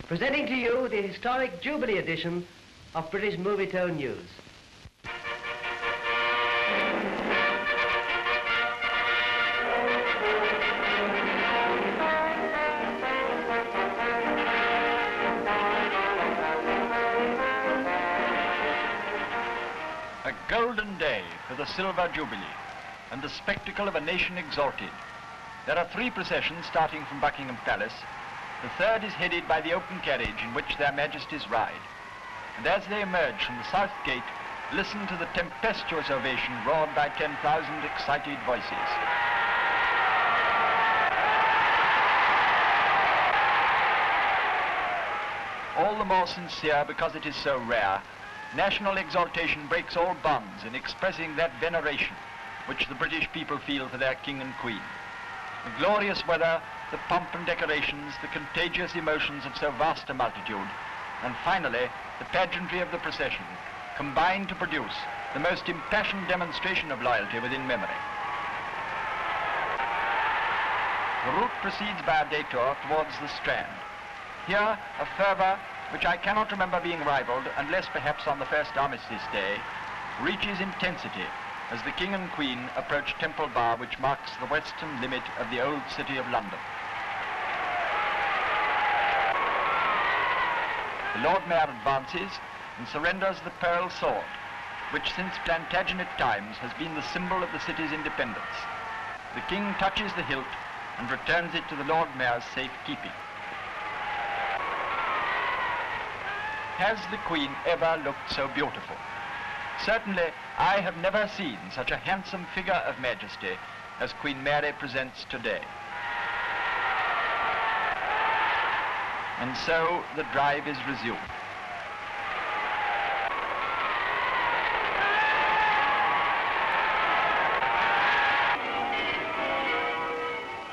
Presenting to you the historic Jubilee edition of British Movietone News. A golden day for the Silver Jubilee and the spectacle of a nation exalted. There are 3 processions starting from Buckingham Palace. The third is headed by the open carriage in which their Majesties ride. And as they emerge from the South Gate, listen to the tempestuous ovation roared by 10,000 excited voices. All the more sincere because it is so rare, national exaltation breaks all bonds in expressing that veneration which the British people feel for their King and Queen. The glorious weather, the pomp and decorations, the contagious emotions of so vast a multitude, and finally, the pageantry of the procession, combine to produce the most impassioned demonstration of loyalty within memory. The route proceeds by a detour towards the Strand. Here, a fervour which I cannot remember being rivaled, unless perhaps on the first Armistice Day, reaches intensity as the King and Queen approach Temple Bar, which marks the western limit of the old city of London. The Lord Mayor advances and surrenders the pearl sword, which since Plantagenet times has been the symbol of the city's independence. The King touches the hilt and returns it to the Lord Mayor's safekeeping. Has the Queen ever looked so beautiful? Certainly, I have never seen such a handsome figure of majesty as Queen Mary presents today. And so the drive is resumed.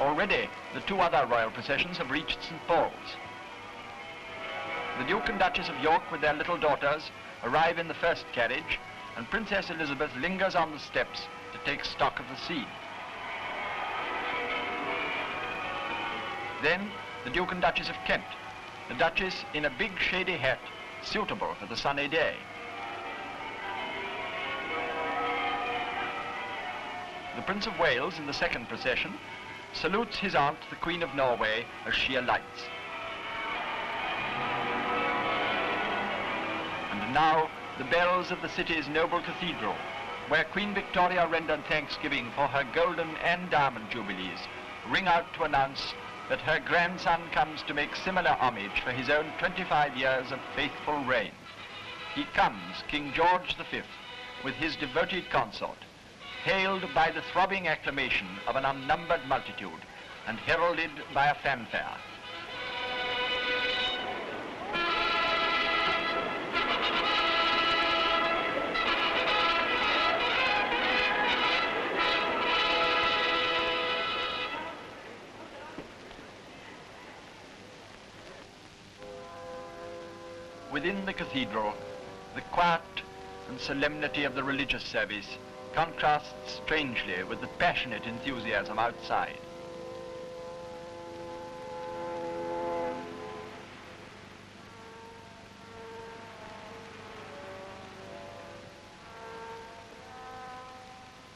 Already, the 2 other royal processions have reached St. Paul's. The Duke and Duchess of York with their little daughters arrive in the first carriage, and Princess Elizabeth lingers on the steps to take stock of the scene. Then, the Duke and Duchess of Kent, the Duchess in a big shady hat, suitable for the sunny day. The Prince of Wales in the second procession salutes his aunt, the Queen of Norway, as she alights. And now, the bells of the city's noble cathedral, where Queen Victoria rendered thanksgiving for her golden and diamond jubilees, ring out to announce that her grandson comes to make similar homage for his own 25 years of faithful reign. He comes, King George V, with his devoted consort, hailed by the throbbing acclamation of an unnumbered multitude and heralded by a fanfare. Within the cathedral, the quiet and solemnity of the religious service contrasts strangely with the passionate enthusiasm outside.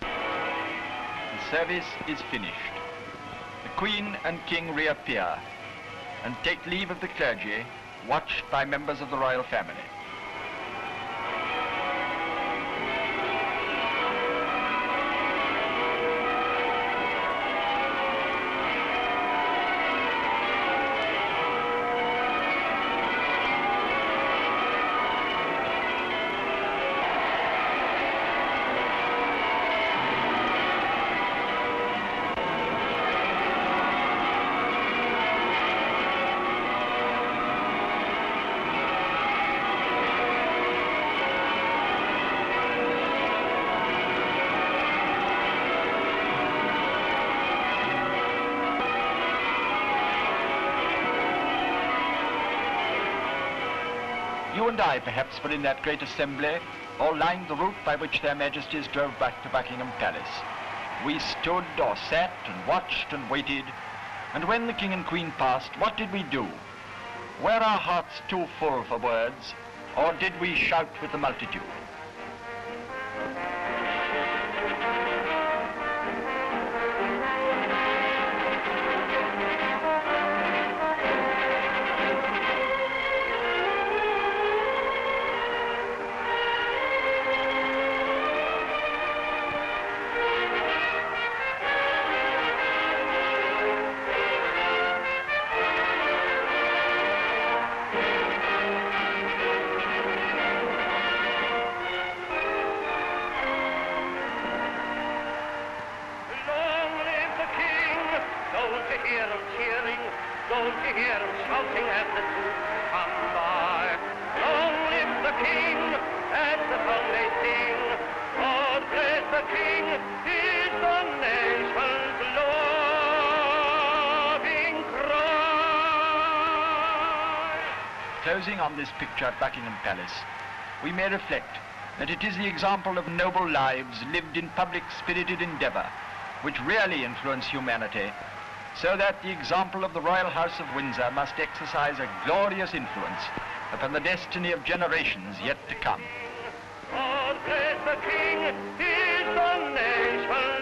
The service is finished. The Queen and King reappear and take leave of the clergy, watched by members of the royal family. You and I, perhaps, were in that great assembly, or lined the route by which their Majesties drove back to Buckingham Palace. We stood or sat and watched and waited, and when the King and Queen passed, what did we do? Were our hearts too full for words, or did we shout with the multitude? Closing on this picture at Buckingham Palace, we may reflect that it is the example of noble lives lived in public spirited endeavour which really influence humanity, so that the example of the Royal House of Windsor must exercise a glorious influence upon the destiny of generations yet to come. God bless the King, he's the nation.